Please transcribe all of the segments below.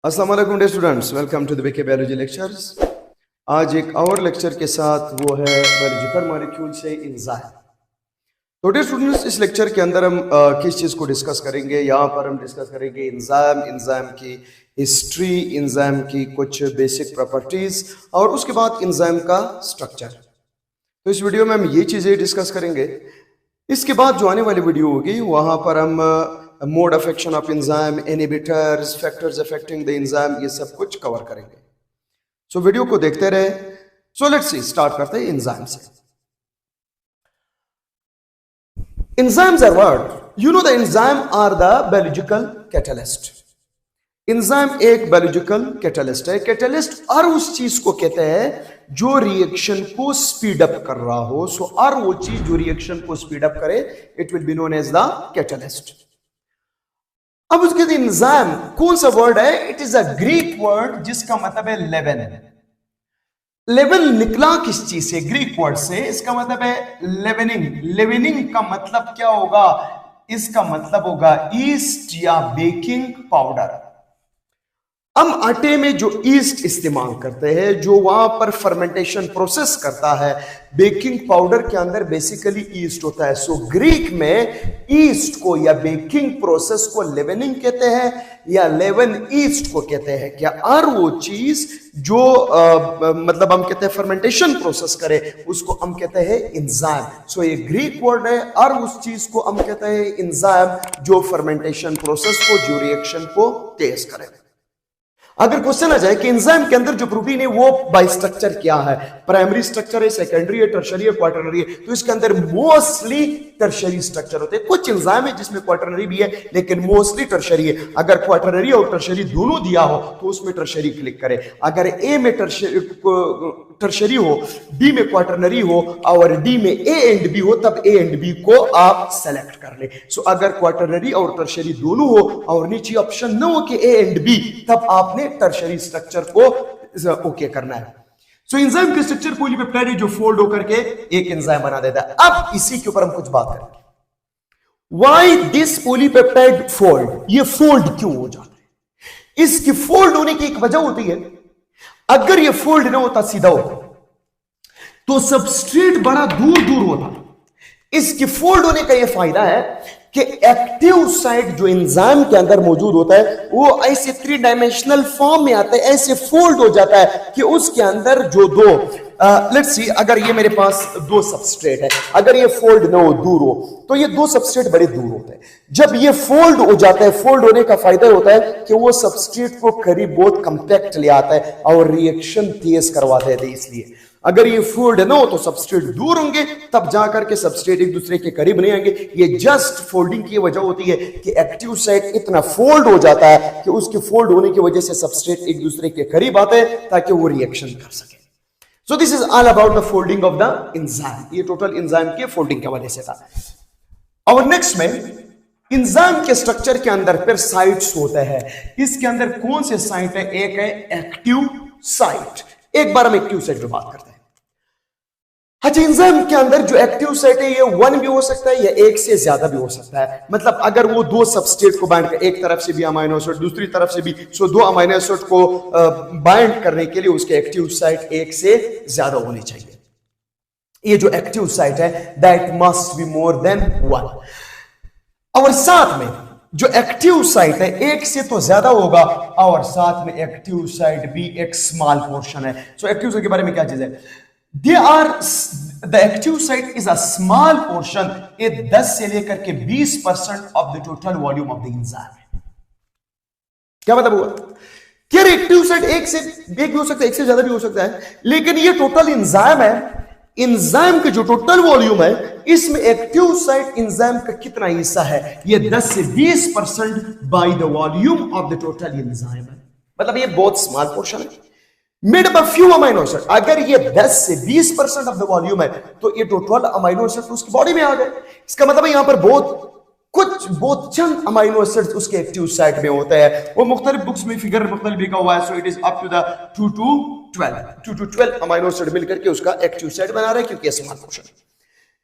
अस्सलाम वालेकुम dear students, welcome to the BK biology lectures. आज एक और लेक्चर के साथ वो है बायोलॉजिकल मॉलिक्यूल से एंजाइम। तो डियर स्टूडेंट्स, इस लेक्चर के अंदर हम किस चीज़ को डिस्कस करेंगे? यहाँ पर हम डिस्कस करेंगे एंजाइम, एंजाइम की हिस्ट्री, एंजाइम की कुछ बेसिक प्रॉपर्टीज और उसके बाद एंजाइम का स्ट्रक्चर। तो इस वीडियो में हम ये चीज़ें डिस्कस करेंगे। इसके बाद जो आने वाली वीडियो होगी वहाँ पर हम mode of action of enzyme, inhibitors, factors affecting the enzyme, ये सब कुछ कवर करेंगे। सो वीडियो को देखते रहे। सो लेट्स सी, स्टार्ट करते हैं एंजाइम से। Enzymes are what? You know the enzyme are the biological catalyst. Enzyme एक बायोलॉजिकल कैटलिस्ट है। कैटलिस्ट और उस चीज को कहते हैं जो रिएक्शन को स्पीड अप कर रहा हो। सो और वो चीज जो रिएक्शन को स्पीड अप करे, it will be known as the catalyst. अब उसके बाद एंजाइम कौन सा वर्ड है? It is a Greek word जिसका मतलब है लेवन। लेवन निकला किस चीज से? ग्रीक वर्ड से। इसका मतलब है लेवनिंग। लेवनिंग का मतलब क्या होगा? इसका मतलब होगा ईस्ट या बेकिंग पाउडर। हम आटे में जो ईस्ट इस्तेमाल करते हैं, जो वहां पर फर्मेंटेशन प्रोसेस करता है, बेकिंग पाउडर के अंदर बेसिकली ईस्ट होता है। सो ग्रीक में ईस्ट को या बेकिंग प्रोसेस को लेवनिंग कहते हैं या लेवन ईस्ट को कहते हैं। क्या और वो चीज जो मतलब हम कहते हैं फर्मेंटेशन प्रोसेस करे, उसको हम कहते हैं एंजाइम। सो ये ग्रीक वर्ड है और उस चीज को हम कहते हैं एंजाइम, जो फर्मेंटेशन प्रोसेस को, जो रिएक्शन को तेज करे। अगर क्वेश्चन आ जाए कि एंजाइम के अंदर जो प्रोटीन है वो बाय स्ट्रक्चर क्या है, प्राइमरी स्ट्रक्चर है, सेकेंडरी है, टर्शरी है, क्वाटरनरी है, तो इसके अंदर मोस्टली टर्शरी स्ट्रक्चर होते हैं। कुछ एंजाइम है जिसमें क्वाटरनरी भी है, लेकिन मोस्टली टर्शरी है। अगर क्वाटरनरी और टर्शरी दोनों दिया हो तो उसमें टर्शरी क्लिक करें। अगर ए में टर्शरी हो, बी में क्वाटरनरी हो और डी में ए एंड बी हो, तब ए एंड बी को आप सेलेक्ट कर ले। सो अगर क्वाटरनरी और टर्शरी दोनों हो और नीचे ऑप्शन न हो कि ए एंड बी, तब आपने टर्शरी स्ट्रक्चर को ओके करना है। सो एंजाइम के स्ट्रक्चर पॉलीपेप्टाइड है जो फोल्ड होकर के एक एंजाइम बना देता है। अब इसी के ऊपर हम कुछ बात करेंगे। Why this polypeptide fold? ये फोल्ड क्यों हो जाता है? इसकी फोल्ड होने की एक वजह होती है। अगर ये फोल्ड ना होता, सीधा होता, तो सबस्ट्रेट बड़ा दूर दूर होता। इसकी फोल्ड होने का यह फायदा है कि एक्टिव साइट जो एंजाइम के अंदर मौजूद होता है वो ऐसे 3 डायमेंशनल फॉर्म में आता है, ऐसे फोल्ड हो जाता है कि उसके अंदर जो दो लेट्स सी, अगर ये मेरे पास दो सबस्ट्रेट है, अगर ये फोल्ड ना हो, दूर हो, तो ये दो सबस्ट्रेट बड़े दूर होते हैं। जब ये फोल्ड हो जाता है, फोल्ड होने का फायदा होता है कि वो सबस्ट्रेट को करीब बहुत कंपैक्ट ले आता है और रिएक्शन तेज करवा देते हैं। इसलिए अगर ये फोल्ड ना हो तो सबस्ट्रेट दूर होंगे, तब जाकर के सबस्ट्रेट एक दूसरे के करीब नहीं आएंगे। ये जस्ट फोल्डिंग की वजह होती है कि एक्टिव साइट इतना फोल्ड हो जाता है कि उसके फोल्ड होने की वजह से सबस्ट्रेट एक दूसरे के करीब आते हैं ताकि वो रिएक्शन कर सके। So this is all about the folding of the enzyme. ये टोटल एंजाइम के फोल्डिंग की वजह से था। और नेक्स्ट में एंजाइम के स्ट्रक्चर के अंदर फिर साइट्स होते हैं। इसके अंदर कौन से साइट है? एक है एक्टिव साइट। एक बार हम एक्टिव साइट पे बात करते हैं। अच्छा, एंजाइम के अंदर जो एक्टिव साइट है ये 1 भी हो सकता है या एक से ज्यादा भी हो सकता है। मतलब अगर वो दो सबस्ट्रेट को बाइंड कर, एक तरफ से भी अमीनो एसिड, दूसरी तरफ से भी, सो दो अमीनो एसिड को बाइंड करने के लिए उसके एक्टिव साइट एक से ज्यादा होनी चाहिए। ये जो एक्टिव साइट है that must be more than 1। और साथ में जो एक्टिव साइट है एक से तो ज्यादा होगा और साथ में एक्टिव साइट भी एक स्मॉल पोर्शन है। सो एक्टिव साइट के बारे में क्या चीज है? the active site is a small portion, ये 10 से लेकर के 20% of the total volume of the enzyme। क्या मतलब हुआ कि एक्टिव साइट एक भी हो सकता है, एक से ज्यादा भी हो सकता है, लेकिन ये टोटल एंजाइम है। एंजाइम के जो टोटल वॉल्यूम है, इसमें एक्टिव साइट एंजाइम का कितना हिस्सा है? ये 10 से 20% by the volume of the total enzyme है। मतलब ये बहुत स्मॉल पोर्शन है, made up of few amino acid. अगर ये 10 से 20% ऑफ द वॉल्यूम है तो ये टोटल अमीनो एसिड उसकी बॉडी में आ गए। इसका मतलब है यहां पर बहुत चंद अमीनो एसिड्स उसके एक्टिव साइट में होते हैं। वो मुख्तलिफ बुक्स में फिगर मुख्तलिफ लिखा हुआ है। So it is up to the 2 to 12 amino acid मिलकर के उसका एक्टिव साइट बना रहे हैं, क्योंकि स्मॉल पोर्शन।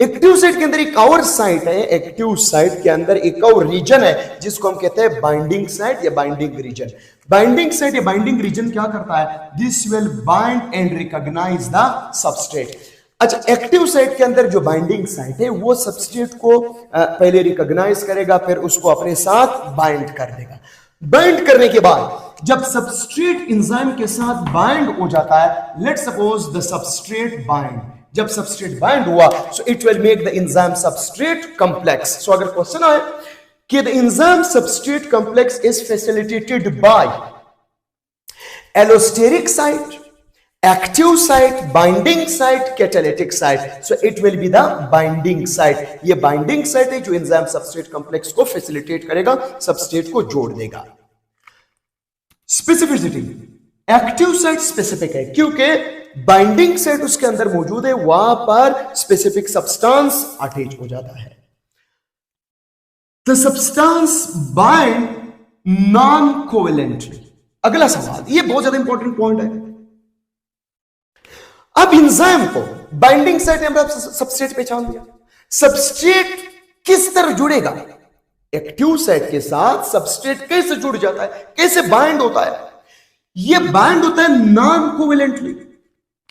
एक्टिव साइट के अंदर एक और साइट है, एक्टिव साइट के अंदर एक और रीजन है जिसको हम कहते हैं बाइंडिंग साइट या बाइंडिंग रीजन। बाइंडिंग साइट या बाइंडिंग रीजन क्या करता है? This will bind and recognise the substrate. अच्छा, एक्टिव साइट के अंदर जो बाइंडिंग साइट है वो सबस्ट्रेट को पहले रिकॉग्नाइज करेगा, फिर उसको अपने साथ बाइंड कर देगा। बाइंड करने के बाद जब सबस्ट्रेट एंजाइम के साथ बाइंड हो जाता है, let's suppose the substrate bind, जब सबस्ट्रेट बाइंड हुआ so it will make the enzyme substrate complex. सो अगर क्वेश्चन आए कि the enzyme substrate complex is facilitated by allosteric site, active site, binding site, catalytic site, so it will be the binding site. ये binding site है जो enzyme substrate complex को facilitate करेगा, substrate को जोड़ देगा। स्पेसिफिसिटी, एक्टिव साइट स्पेसिफिक है क्योंकि बाइंडिंग साइट उसके अंदर मौजूद है, वहां पर स्पेसिफिक सब्सटेंस अटैच हो जाता है। The substance bind non covalently. अगला सवाल, ये बहुत ज्यादा इंपॉर्टेंट पॉइंट है। अब एंजाइम को बाइंडिंग साइट ने हमने सबस्ट्रेट पहचान दिया, सबस्ट्रेट किस तरह जुड़ेगा? एक्टिव साइट के साथ सबस्ट्रेट कैसे जुड़ जाता है, कैसे बाइंड होता है? यह बाइंड होता है नॉन कोवेलेंटली।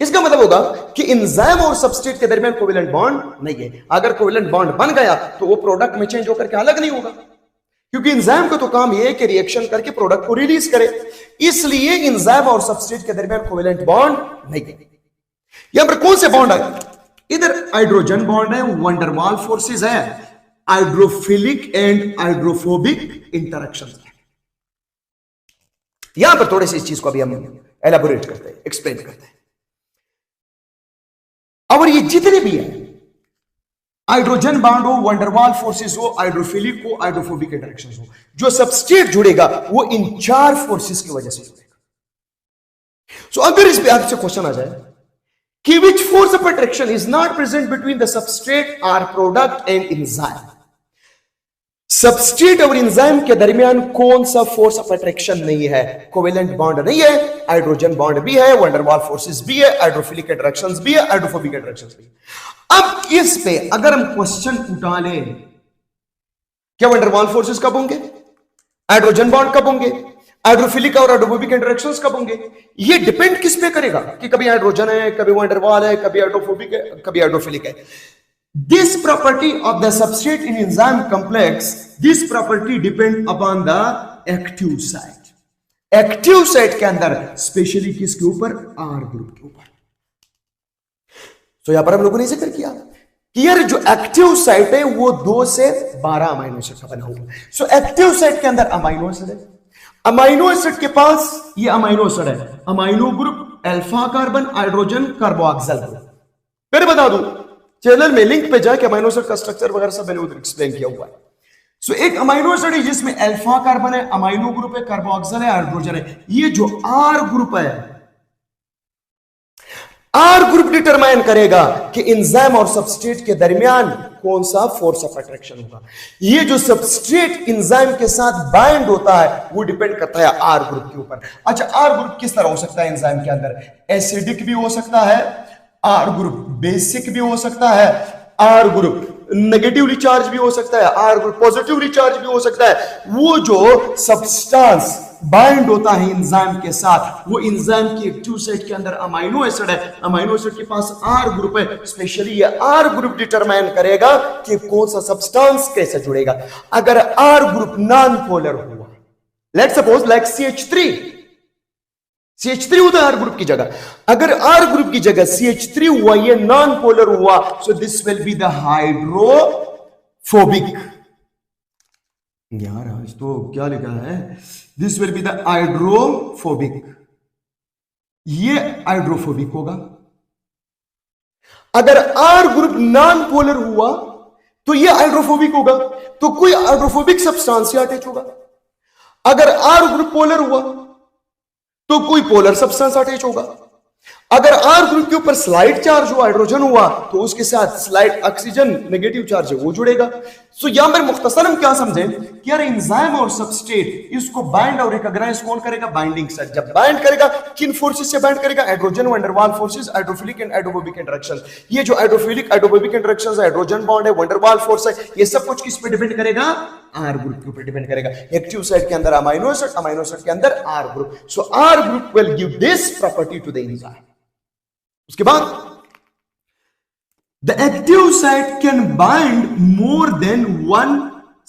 इसका मतलब होगा कि एंजाइम और सबस्ट्रेट के दरमियान कोवेलेंट बॉन्ड नहीं है। अगर कोवेलेंट बॉन्ड बन गया तो वो प्रोडक्ट में चेंज होकर के अलग नहीं होगा, क्योंकि एंजाइम का तो काम यह है कि रिएक्शन करके प्रोडक्ट को रिलीज करे। इसलिए एंजाइम और सबस्ट्रेट के दरमियान कोवेलेंट बॉन्ड नहीं है। यहां पर कौन से बॉन्ड है? इधर हाइड्रोजन बॉन्ड है, वंडरवाल फोर्सेस है, हाइड्रोफिलिक एंड हाइड्रोफोबिक इंटरेक्शंस है। यहां पर थोड़े से इस चीज को अभी हम एलाबोरेट करते हैं, एक्सप्लेन करते हैं। और ये जितने भी है, हाइड्रोजन बॉन्ड हो, वंडरवाल फोर्सेस हो, हाइड्रोफिलिक हो, हाइड्रोफोबिक इंटरेक्शंस हो, जो सबस्ट्रेट जुड़ेगा वो इन 4 फोर्सेस की वजह से जुड़ेगा। सो अगर इस पे आपसे क्वेश्चन आ जाए कि which force of attraction is not present between the substrate or product and enzyme, substrate और एंजाइम के दरमियान कौन सा फोर्स ऑफ अट्रैक्शन नहीं है? कोवेलेंट बॉन्ड नहीं है, हाइड्रोजन बॉन्ड भी है, वंडरवाल फोर्सेस भी है, हाइड्रोफिलिक इंटरेक्शंस भी है, हाइड्रोफोबिक इंटरेक्शंस भी है। अब इस पे अगर हम क्वेश्चन उठा लें, क्या वंडरवाल फोर्सेस कब होंगे, हाइड्रोजन बॉन्ड कब होंगे, हाइड्रोफिलिक और हाइड्रोफोबिक इंटरेक्शंस कब होंगे? ये डिपेंड किस पे करेगा कि कभी हाइड्रोजन है, कभी वंडरवाल है, कभी हाइड्रोफोबिक है, कभी हाइड्रोफिलिक है। This property of the substrate in enzyme complex, this property depend upon the active site. Active site के अंदर स्पेशली किसके ऊपर? R ग्रुप के ऊपर। तो यहां पर हम लोगों ने जिक्र किया कि यार जो एक्टिव साइट है वो 2 से 12 अमाइनो एसिड का बना हुआ है। सो एक्टिव साइट के अंदर अमाइनो एसिड है, अमाइनो एसिड के पास ये अमाइनो एसिड है, amino group, alpha carbon, hydrogen, carboxyl group. फिर बता दूं, चैनल में लिंक पे जाके अमाइनो एसिड का स्ट्रक्चर वगैरह सब मैंने उधर एक्सप्लेन किया हुआ है। सो एक अमाइनो एसिड है जिसमें अल्फा कार्बन है, अमाइनो ग्रुप है, कार्बोक्सिल है, हाइड्रोजन है। ये जो आर ग्रुप है, आर ग्रुप डिटरमाइन करेगा कि एंजाइम और सबस्ट्रेट के दरमियान कौन सा फोर्स ऑफ अट्रैक्शन होगा। ये जो सबस्ट्रेट एंजाइम के साथ बाइंड होता है वो डिपेंड करता है आर ग्रुप के ऊपर। अच्छा, आर ग्रुप किस तरह हो सकता है एंजाइम के अंदर? एसिडिक भी हो सकता है, आर ग्रुप बेसिक भी हो सकता है, आर ग्रुप नेगेटिवली चार्ज भी हो सकता है, आर ग्रुप पॉजिटिवली चार्ज भी हो सकता है। वो जो सब्सटेंस बाइंड होता है एंजाइम के साथ, वो एंजाइम की एक्टिव साइट के अंदर अमाइनो एसिड है, अमाइनो एसिड के पास आर ग्रुप है। स्पेशली ये आर ग्रुप डिटरमाइन करेगा कि कौन सा सब्सटेंस कैसे जुड़ेगा। अगर आर ग्रुप नॉन पोलर हुआ, लेट्स सपोज लाइक CH3 होता है आर ग्रुप की जगह, अगर आर ग्रुप की जगह CH3 हुआ, ये नॉन पोलर हुआ, so this will be the hydrophobic. यार आज तो क्या लिखा है, this will be the hydrophobic, ये हाइड्रोफोबिक होगा। अगर आर ग्रुप नॉन पोलर हुआ तो ये हाइड्रोफोबिक होगा, तो कोई हाइड्रोफोबिक सब्सटेंस अटैच होगा। अगर आर ग्रुप पोलर हुआ तो कोई पोलर सब्सटेंस अटैच होगा। अगर R ग्रुप के ऊपर स्लाइड चार्ज हुआ, हाइड्रोजन हुआ, तो उसके साथ स्लाइड ऑक्सीजन नेगेटिव चार्ज है वो जुड़ेगा। सो यहां पर मुख्तसर हम क्या समझे कि यार एंजाइम और सबस्ट्रेट इसको बाइंड और रिकॉग्नाइज कौन करेगा? Binding site. जब बाइंड करेगा, किन फोर्सेस से बाइंड करेगा? हाइड्रोजन वैन डर वाल forces, hydrophilic and hydrophobic interaction. ये जो हाइड्रोफिलिक हाइड्रोफोबिक इंटरेक्शंस है, हाइड्रोजन बॉन्ड है, वैन डर वाल फोर्स है, ये सब कुछ किस पे डिपेंड करेगा? R ग्रुप के ऊपर डिपेंड करेगा। एक्टिव साइट के अंदर अमीनो एसिड, अमीनो एसिड के अंदर R group. So R group will give this property to the enzyme. उसके बाद the active site can bind more than one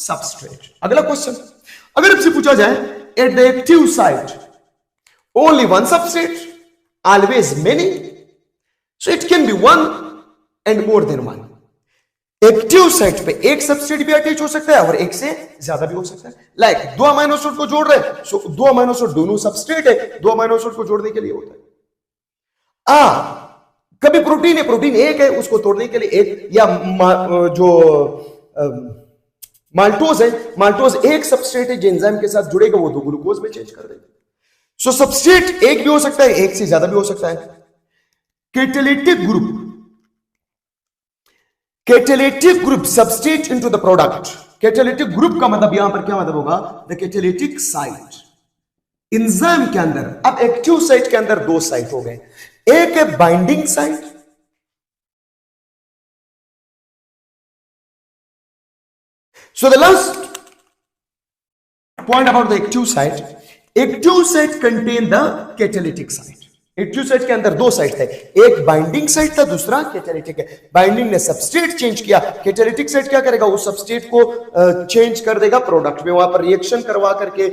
substrate. अगला क्वेश्चन, अगर आपसे पूछा जाए at the active site only one substrate, always many, so it can be one and more than one. Active site पे एक substrate भी attach हो सकता है और एक से ज्यादा भी हो सकता है। लाइक दो अमीनो एसिड को जोड़ रहे, सो दो अमीनो एसिड दोनों सबस्ट्रेट है, दो अमीनो एसिड को जोड़ने के लिए होता है। कभी प्रोटीन है, प्रोटीन एक है, उसको तोड़ने के लिए एक, या जो माल्टोज है, माल्टोज एक सबस्ट्रेट है जो एंजाइम के साथ जुड़ेगा, वो दो ग्लूकोज में चेंज कर देगा। सो सबस्ट्रेट एक भी हो सकता है, एक से ज्यादा भी हो सकता है। Catalytic group, catalytic group substrate into the product. Catalytic group का मतलब यहां पर क्या मतलब होगा? द कैटालिटिक साइट एंजाइम के अंदर। अब एक्टिव साइट के अंदर दो साइट हो गए, एक है binding site, so the last point about the active site contain the catalytic site। Active site के अंदर दो साइट थे, एक बाइंडिंग साइट था, दूसरा कैटालिटिक है। बाइंडिंग ने सबस्ट्रेट चेंज किया, कैटालिटिक साइट क्या करेगा? उस सबस्ट्रेट को चेंज कर देगा प्रोडक्ट में, वहां पर रिएक्शन करवा करके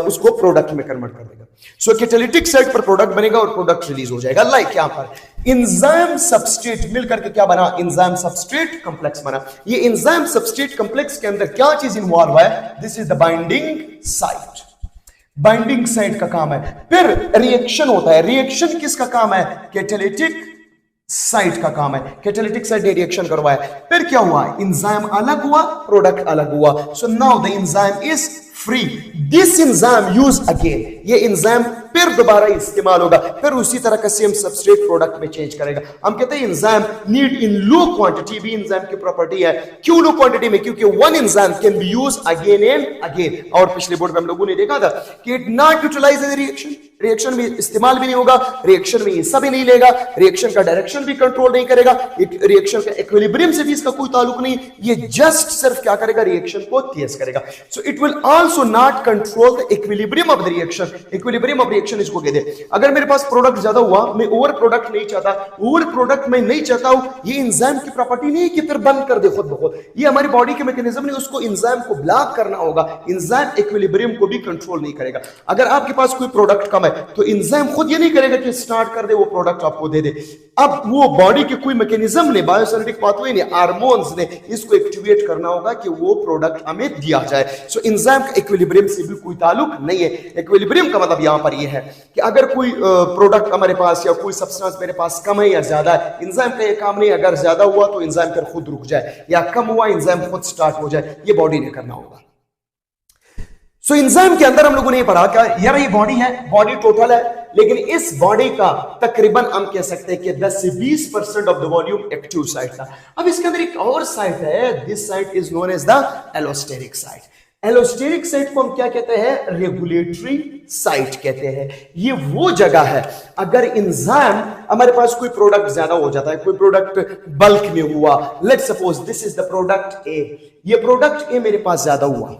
उसको प्रोडक्ट में कन्वर्ट कर देगा। सो कैटालिटिक साइट पर प्रोडक्ट बनेगा और प्रोडक्ट रिलीज हो जाएगा। लाइक यहां पर एंजाइम सबस्ट्रेट मिलकर के क्या बना? एंजाइम सबस्ट्रेट कॉम्प्लेक्स बना। ये एंजाइम सबस्ट्रेट कॉम्प्लेक्स के अंदर क्या चीज इन्वॉल्व है? This is the binding site. Binding site का काम है। फिर रिएक्शन होता है, रिएक्शन किसका काम है? कैटालिटिक साइट का काम है। कैटालिटिक साइट ने रिएक्शन करवाया, फिर क्या हुआ? एंजाइम अलग हुआ, प्रोडक्ट अलग हुआ। So now the enzyme is free. This enzyme use again, ये एंजाइम फिर दोबारा इस्तेमाल होगा, फिर उसी तरह का सेम सबस्ट्रेट प्रोडक्ट में चेंज करेगा। हम कहते हैं enzyme need in low quantity, भी एंजाइम की प्रॉपर्टी है। क्यों लो क्वांटिटी में? क्योंकि one enzyme can be use again and again. और पिछले बोर्ड में हम लोगों ने देखा था कि it not utilise in reaction, reaction में इस्तेमाल भी नहीं होगा, रिएक्शन में हिस्सा भी नहीं लेगा, रिएक्शन का डायरेक्शन भी कंट्रोल नहीं करेगा, रिएक्शन का इक्विलिब्रियम से भी इसका कोई ताल्लुक नहीं, ये जस्ट सिर्फ क्या करेगा? रिएक्शन को तेज करेगा। सो it will also not control the equilibrium of the reaction. Equilibrium of reaction इसको कहते हैं। अगर मेरे पास प्रोडक्ट ज्यादा हुआ, मैं ओवर प्रोडक्ट नहीं चाहता, ओवर प्रोडक्ट मैं नहीं चाहता हूं, ये एंजाइम की प्रॉपर्टी नहीं कि फिर बंद कर दे खुद ब खुद, ये हमारी बॉडी के मैकेनिज्म नहीं, उसको एंजाइम को ब्लॉक करना होगा। एंजाइम इक्विलिब्रियम को भी कंट्रोल नहीं करेगा। अगर आपके पास कोई प्रोडक्ट कम है तो एंजाइम खुद ये नहीं करेगा कि स्टार्ट कर दे वो प्रोडक्ट आपको दे दे। अब वो बॉडी के कोई मैकेनिज्म ने, बायोसिनेटिक पाथवे ने, हार्मोन्स ने इसको एक्टिवेट करना होगा कि वो प्रोडक्ट हमें दिया जाए। सो एंजाइम का इक्विलिब्रियम से भी कोई ताल्लुक नहीं है। इक्विलिब्रियम का मतलब यहां पर ये है कि अगर कोई प्रोडक्ट हमारे पास या कोई सब्सटेंस मेरे पास कम है या ज्यादा है, एंजाइम का ये काम नहीं, अगर ज्यादा हुआ तो एंजाइम फिर खुद रुक जाए, या कम हुआ एंजाइम खुद स्टार्ट हो जाए, ये बॉडी ने करना होगा। सो एंजाइम के अंदर हम लोगों ने पढ़ा क्या? यार ये बॉडी है, बॉडी टोटल है, लेकिन इस बॉडी का तकरीबन हम कह सकते हैं कि 10 से 20% of the volume active site था। अब इसके अंदर एक और साइट है, this site is known as the allosteric site. Allosteric site को हम क्या कहते हैं? रेगुलेटरी साइट कहते हैं। ये वो जगह है, अगर एंजाइम हमारे पास कोई प्रोडक्ट ज्यादा हो जाता है, कोई प्रोडक्ट बल्क में हुआ, let's suppose this is the product ए, ये प्रोडक्ट ए मेरे पास ज्यादा हुआ,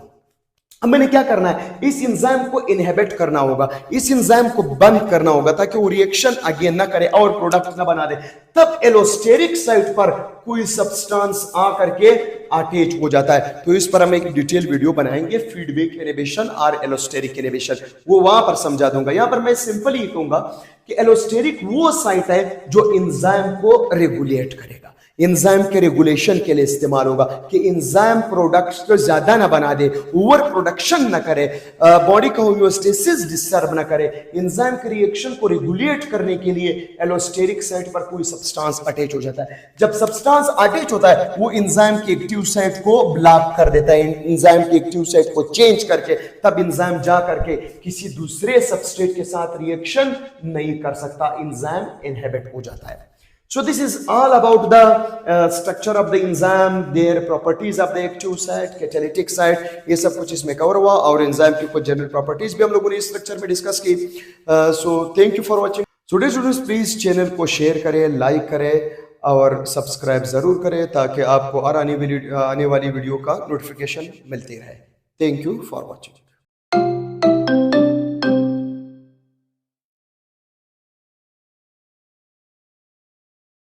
अब मैंने क्या करना है? इस एंजाइम को इनहिबिट करना होगा, इस एंजाइम को बंद करना होगा ताकि वो रिएक्शन अगेन ना करे और प्रोडक्ट ना बना दे। तब एलोस्टेरिक साइट पर कोई सब्सटेंस आ करके अटैच हो जाता है। तो इस पर हम एक डिटेल वीडियो बनाएंगे, फीडबैक इनहिबिशन और एलोस्टेरिक इनहिबिशन, वो वहां पर समझा दूंगा। यहां पर मैं सिंपली कहूंगा कि एलोस्टेरिक वो साइट है जो एंजाइम को रेगुलेट करेगा। इंजाइम के रेगुलेशन के लिए इस्तेमाल होगा कि इंजाइम प्रोडक्ट्स को ज्यादा ना बना दे, ओवर प्रोडक्शन ना करे, बॉडी का होमियोस्टेसिस डिस्टर्ब ना करे। इंजाइम के रिएक्शन को रेगुलेट करने के लिए एलोस्टेरिक साइट पर कोई सब्सटेंस अटैच हो जाता है। जब सब्सटेंस अटैच होता है वो इंजाइम की एक्टिव साइट को ब्लॉक कर देता है, इंजाइम की एक्टिव साइट को चेंज करके, तब इंजाइम जा करके किसी दूसरे सबस्ट्रेट के साथ रिएक्शन नहीं कर सकता, इंजाइम इनहिबिट हो जाता है। So this is all about the structure of the enzyme, their properties of the active site, catalytic site, ये सब कुछ इसमें कवर हुआ और एंजाइम की कुछ जनरल प्रॉपर्टीज भी हम लोगों ने इस स्ट्रक्चर में डिस्कस की। So thank you for watching. Students please channel को शेयर करें, लाइक करें और सब्सक्राइब जरूर करें ताकि आपको और आने वाली वीडियो का नोटिफिकेशन मिलती रहे। Thank you for watching.